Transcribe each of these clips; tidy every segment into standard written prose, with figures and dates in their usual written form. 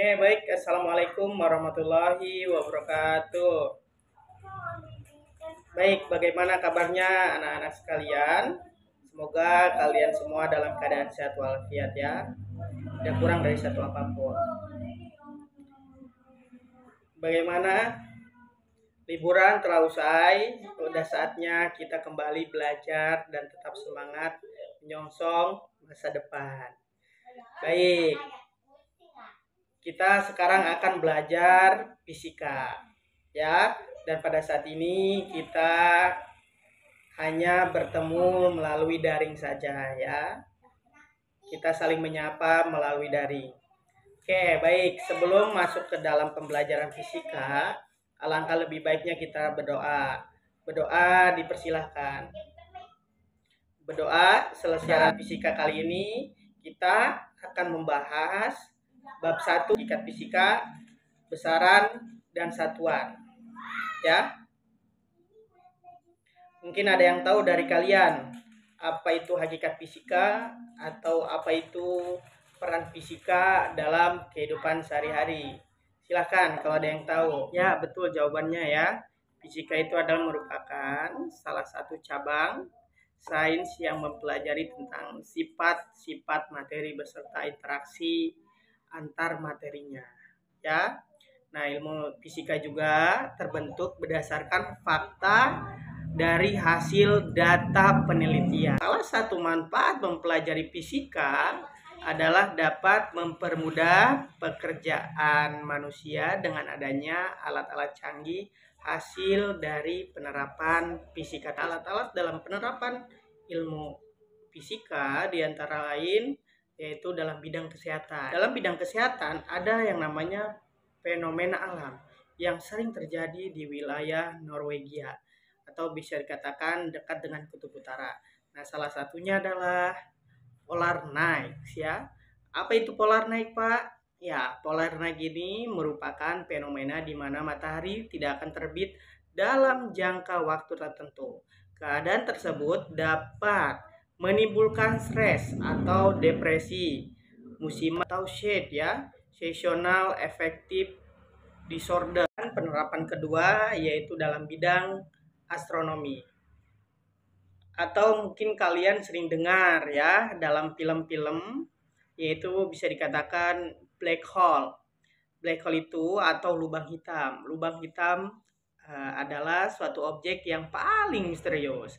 Baik. Assalamualaikum warahmatullahi wabarakatuh. Baik, bagaimana kabarnya anak-anak sekalian? Semoga kalian semua dalam keadaan sehat walafiat ya. Tidak kurang dari satu apapun. Bagaimana? Liburan telah usai. Sudah saatnya kita kembali belajar dan tetap semangat menyongsong masa depan. Baik. Kita sekarang akan belajar fisika. Ya, dan pada saat ini kita hanya bertemu melalui daring saja ya. Kita saling menyapa melalui daring. Oke, baik. Sebelum masuk ke dalam pembelajaran fisika, alangkah lebih baiknya kita berdoa. Berdoa dipersilahkan. Berdoa selesai fisika kali ini kita akan membahas bab 1 hakikat fisika, besaran dan satuan. Ya. Mungkin ada yang tahu dari kalian apa itu hakikat fisika atau apa itu peran fisika dalam kehidupan sehari-hari. Silahkan kalau ada yang tahu. Ya, betul jawabannya ya. Fisika itu adalah merupakan salah satu cabang sains yang mempelajari tentang sifat-sifat materi beserta interaksi antar materinya. Ya. Nah, ilmu fisika juga terbentuk berdasarkan fakta dari hasil data penelitian. Salah satu manfaat mempelajari fisika adalah dapat mempermudah pekerjaan manusia dengan adanya alat-alat canggih hasil dari penerapan fisika. Alat-alat dalam penerapan ilmu fisika diantara lain yaitu dalam bidang kesehatan. Dalam bidang kesehatan ada yang namanya fenomena alam yang sering terjadi di wilayah Norwegia atau bisa dikatakan dekat dengan kutub utara. Nah, salah satunya adalah polar night ya. Apa itu polar night, Pak? Ya, polar night ini merupakan fenomena di mana matahari tidak akan terbit dalam jangka waktu tertentu. Keadaan tersebut dapat menimbulkan stres atau depresi musiman atau shade ya, seasonal affective disorder. Penerapan kedua yaitu dalam bidang astronomi. Atau mungkin kalian sering dengar ya dalam film-film yaitu bisa dikatakan black hole. Black hole itu atau lubang hitam. Lubang hitam adalah suatu objek yang paling misterius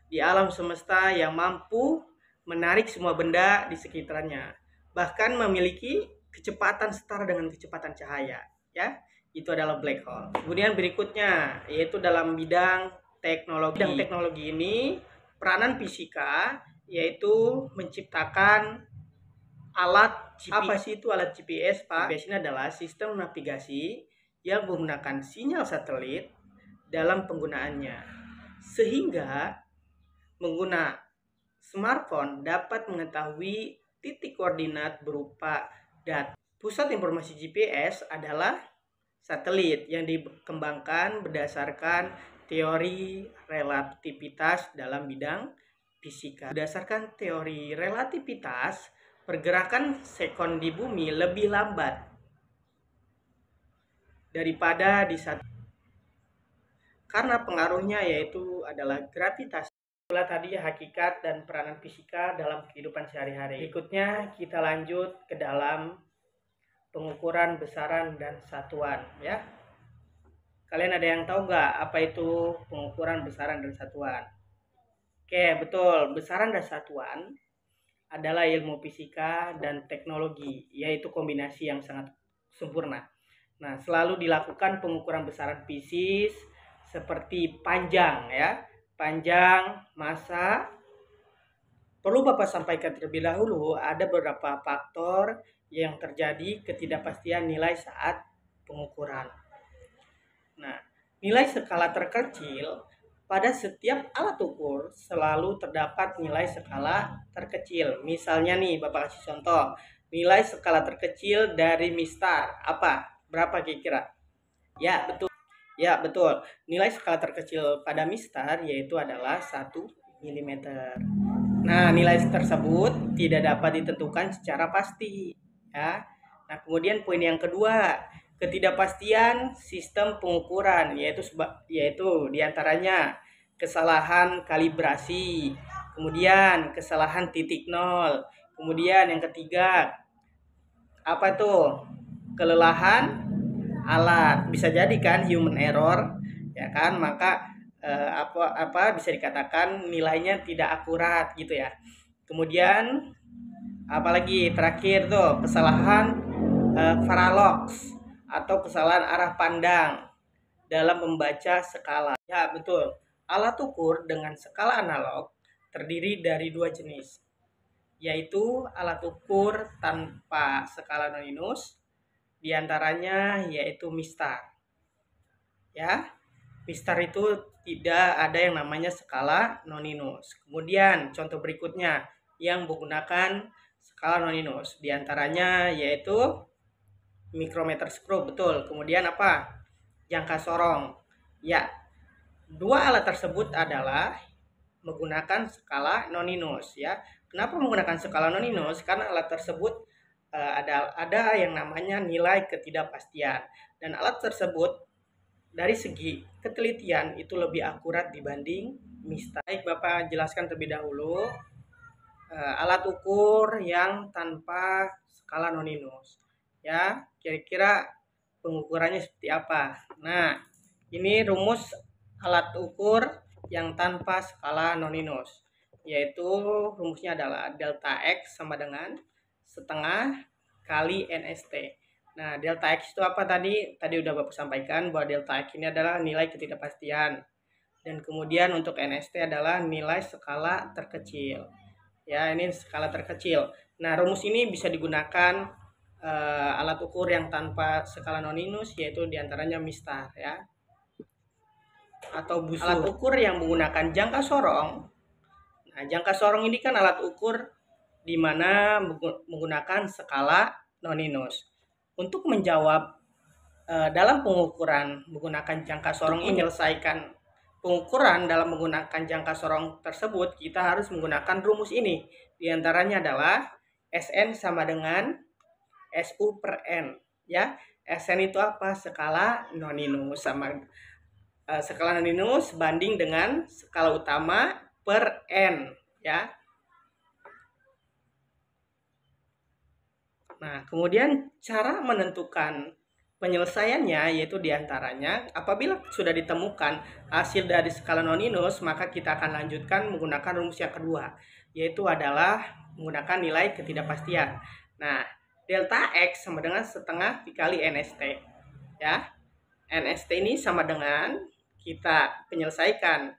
di alam semesta yang mampu menarik semua benda di sekitarnya, bahkan memiliki kecepatan setara dengan kecepatan cahaya ya. Itu adalah black hole. Kemudian berikutnya yaitu dalam bidang teknologi. Bidang teknologi ini peranan fisika yaitu menciptakan alat GPS. Apa sih itu alat GPS, Pak? GPS ini adalah sistem navigasi yang menggunakan sinyal satelit dalam penggunaannya, sehingga pengguna smartphone dapat mengetahui titik koordinat berupa data. Pusat informasi GPS adalah satelit yang dikembangkan berdasarkan teori relativitas dalam bidang fisika. Berdasarkan teori relativitas, pergerakan sekon di bumi lebih lambat daripada di satu karena pengaruhnya yaitu adalah gravitasi. Itulah tadi hakikat dan peranan fisika dalam kehidupan sehari-hari. Berikutnya kita lanjut ke dalam pengukuran besaran dan satuan ya. Kalian ada yang tahu nggak apa itu pengukuran besaran dan satuan? Oke, betul. Besaran dan satuan adalah ilmu fisika dan teknologi, yaitu kombinasi yang sangat sempurna. Nah, selalu dilakukan pengukuran besaran fisis seperti panjang ya. Panjang, massa. Perlu Bapak sampaikan terlebih dahulu, ada beberapa faktor yang terjadi ketidakpastian nilai saat pengukuran. Nah, nilai skala terkecil pada setiap alat ukur selalu terdapat nilai skala terkecil. Misalnya nih, Bapak kasih contoh. Nilai skala terkecil dari mistar apa? Berapa kira-kira? Ya, betul. Ya, betul. Nilai skala terkecil pada mistar yaitu adalah 1 mm. Nah, nilai tersebut tidak dapat ditentukan secara pasti, ya. Nah, kemudian poin yang kedua, ketidakpastian sistem pengukuran, yaitu diantaranya kesalahan kalibrasi, kemudian kesalahan titik nol, kemudian yang ketiga apa tuh, kelelahan alat, bisa jadi kan human error, ya kan, maka bisa dikatakan nilainya tidak akurat gitu ya. Kemudian apalagi terakhir tuh kesalahan paralox atau kesalahan arah pandang dalam membaca skala. Ya betul, alat ukur dengan skala analog terdiri dari dua jenis, yaitu alat ukur tanpa skala non-inus, diantaranya yaitu MISTAR. Ya, MISTAR itu tidak ada yang namanya skala non-inus. Kemudian contoh berikutnya yang menggunakan skala non-inus, diantaranya yaitu micrometer screw, betul. Kemudian apa? Jangka sorong. Ya, dua alat tersebut adalah menggunakan skala non-inus ya. Kenapa menggunakan skala non-inus? Karena alat tersebut ada yang namanya nilai ketidakpastian, dan alat tersebut dari segi ketelitian itu lebih akurat dibanding MISTAR. Baik, Bapak jelaskan terlebih dahulu alat ukur yang tanpa skala non-inus. Ya, kira-kira pengukurannya seperti apa? Nah, ini rumus alat ukur yang tanpa skala non-inus, yaitu rumusnya adalah delta X sama dengan setengah kali NST. Nah, delta X itu apa tadi? Tadi udah Bapak sampaikan bahwa delta X ini adalah nilai ketidakpastian. Dan kemudian untuk NST adalah nilai skala terkecil. Ya, ini skala terkecil. Nah, rumus ini bisa digunakan alat ukur yang tanpa skala non-inus, yaitu diantaranya MISTAR ya, atau busur. Alat ukur yang menggunakan jangka sorong. Nah, jangka sorong ini kan alat ukur di mana menggunakan skala non-inus. Untuk menjawab dalam pengukuran menggunakan jangka sorong ini, menyelesaikan pengukuran dalam menggunakan jangka sorong tersebut, kita harus menggunakan rumus ini. Di antaranya adalah Sn sama dengan Su per N ya. Sn itu apa? Skala non-inus, sama skala non-inus banding dengan skala utama per N ya. Nah, kemudian cara menentukan penyelesaiannya yaitu diantaranya apabila sudah ditemukan hasil dari skala non-inus, maka kita akan lanjutkan menggunakan rumus yang kedua, yaitu adalah menggunakan nilai ketidakpastian. Nah, delta X sama dengan setengah dikali NST ya. NST ini sama dengan kita penyelesaikan.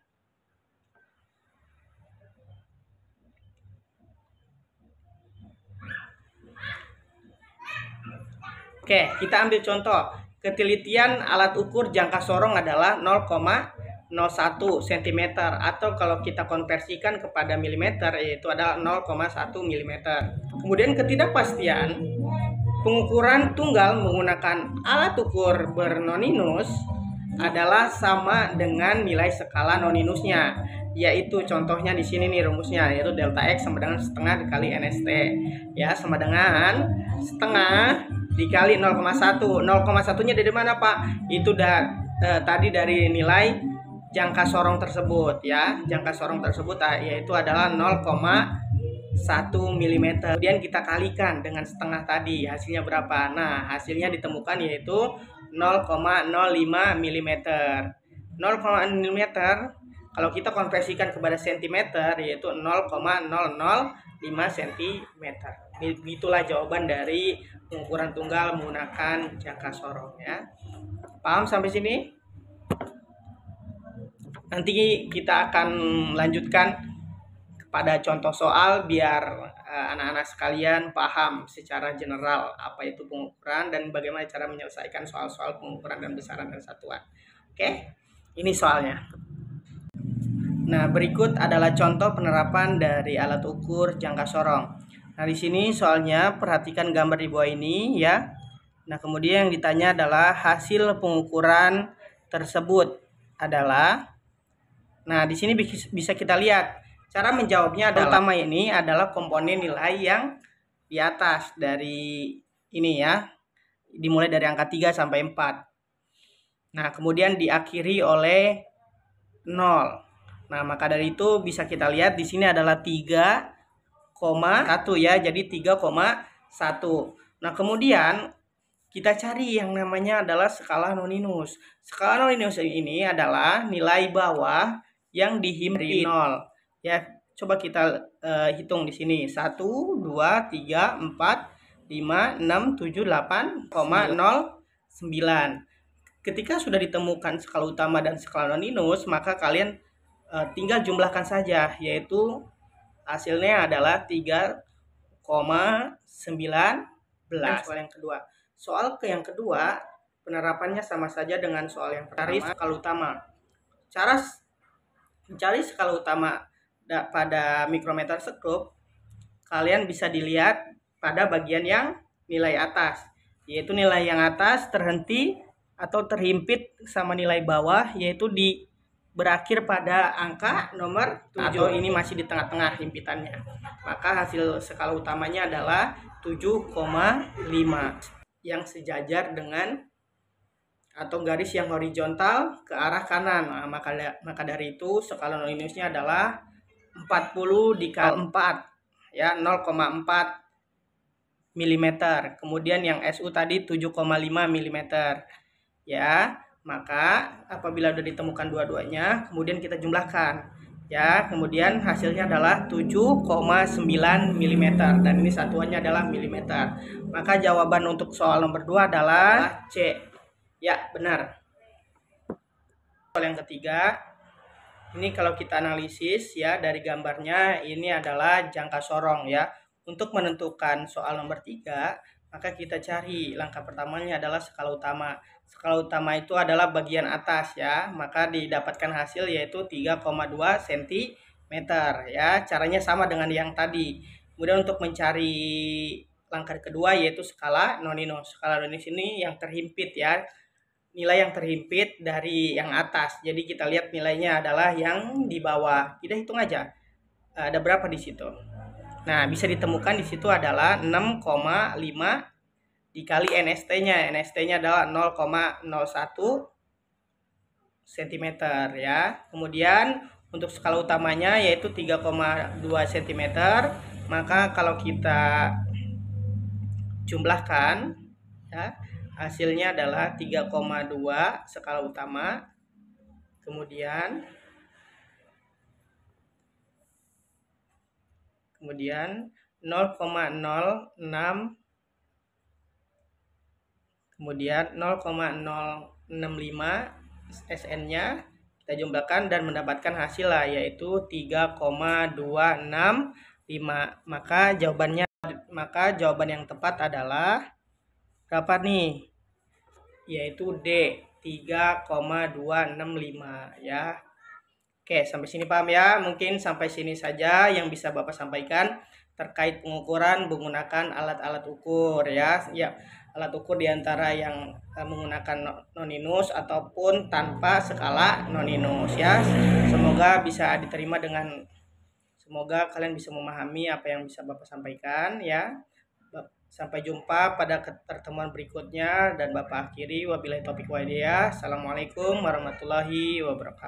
Oke, kita ambil contoh. Ketelitian alat ukur jangka sorong adalah 0,01 cm, atau kalau kita konversikan kepada milimeter yaitu adalah 0,1 mm. Kemudian ketidakpastian pengukuran tunggal menggunakan alat ukur bernoninus adalah sama dengan nilai skala noninusnya, yaitu contohnya di sini nih rumusnya, yaitu delta X sama dengan setengah dikali NST ya, sama dengan setengah dikali 0,1. 0,1 nya dari mana Pak? Itu tadi dari nilai jangka sorong tersebut ya. Jangka sorong tersebut yaitu adalah 0,1 mm. Kemudian kita kalikan dengan setengah tadi, hasilnya berapa? Nah, hasilnya ditemukan yaitu 0,05 mm. 0,05 mm kalau kita konversikan kepada cm yaitu 0,005 cm. Begitulah jawaban dari pengukuran tunggal menggunakan jangka sorong ya. Paham sampai sini? Nanti kita akan lanjutkan kepada contoh soal biar anak-anak sekalian paham secara general apa itu pengukuran dan bagaimana cara menyelesaikan soal-soal pengukuran dan besaran dan satuan. Oke, ini soalnya. Nah, berikut adalah contoh penerapan dari alat ukur jangka sorong. Nah, di sini soalnya perhatikan gambar di bawah ini ya. Nah, kemudian yang ditanya adalah hasil pengukuran tersebut adalah. Nah, di sini bisa kita lihat cara menjawabnya adalah, pertama ini adalah komponen nilai yang di atas dari ini ya, dimulai dari angka 3 sampai 4. Nah, kemudian diakhiri oleh 0. Nah, maka dari itu bisa kita lihat di sini adalah 3,1 ya, jadi 3,1. Nah, kemudian kita cari yang namanya adalah skala noninus. Skala noninus ini adalah nilai bawah yang dihimpit 0. Ya, coba kita hitung di sini. 1, 2, 3, 4, 5, 6, 7, 8,09. Ketika sudah ditemukan skala utama dan skala noninus, maka kalian tinggal jumlahkan saja, yaitu hasilnya adalah 3,19. Soal yang kedua. Soal yang kedua, penerapannya sama saja dengan soal yang pertama. Cari skala utama. Cara mencari skala utama pada mikrometer skop, kalian bisa dilihat pada bagian yang nilai atas, yaitu nilai yang atas terhenti atau terhimpit sama nilai bawah, yaitu berakhir pada angka nomor 7. Atau ini masih di tengah-tengah himpitannya. Maka hasil skala utamanya adalah 7,5 yang sejajar dengan atau garis yang horizontal ke arah kanan. Nah, maka dari itu skala noninusnya adalah 40 dikali 4 ya, 0,4 mm. Kemudian yang SU tadi 7,5 mm ya. Maka apabila sudah ditemukan dua-duanya, kemudian kita jumlahkan ya, kemudian hasilnya adalah 7,9 mm dan ini satuannya adalah milimeter. Maka jawaban untuk soal nomor 2 adalah C. Ya, benar. Soal yang ketiga, ini kalau kita analisis ya dari gambarnya, ini adalah jangka sorong ya. Untuk menentukan soal nomor 3, maka kita cari langkah pertamanya adalah skala utama. Skala utama itu adalah bagian atas ya, maka didapatkan hasil yaitu 3,2 cm ya. Caranya sama dengan yang tadi. Kemudian untuk mencari langkah kedua yaitu skala noninus. Skala noninus ini yang terhimpit ya, nilai yang terhimpit dari yang atas. Jadi kita lihat nilainya adalah yang di bawah. Kita hitung aja ada berapa di situ. Nah, bisa ditemukan di situ adalah 6,5 dikali NST-nya. NST-nya adalah 0,01 cm ya. Kemudian untuk skala utamanya yaitu 3,2 cm. Maka kalau kita jumlahkan ya, hasilnya adalah 3,2 skala utama. Kemudian 0,06, kemudian 0,065 SN-nya kita jumlahkan dan mendapatkan hasil lah, yaitu 3,265. Maka jawaban yang tepat adalah berapa nih? Yaitu D, 3,265 ya. Oke, sampai sini paham ya? Mungkin sampai sini saja yang bisa Bapak sampaikan terkait pengukuran menggunakan alat-alat ukur ya. Ya, alat ukur diantara yang menggunakan noninus ataupun tanpa skala noninus ya. Semoga bisa diterima semoga kalian bisa memahami apa yang bisa Bapak sampaikan ya. Sampai jumpa pada pertemuan berikutnya dan Bapak akhiri wabillahi taufiq wal hidayah. Assalamualaikum warahmatullahi wabarakatuh.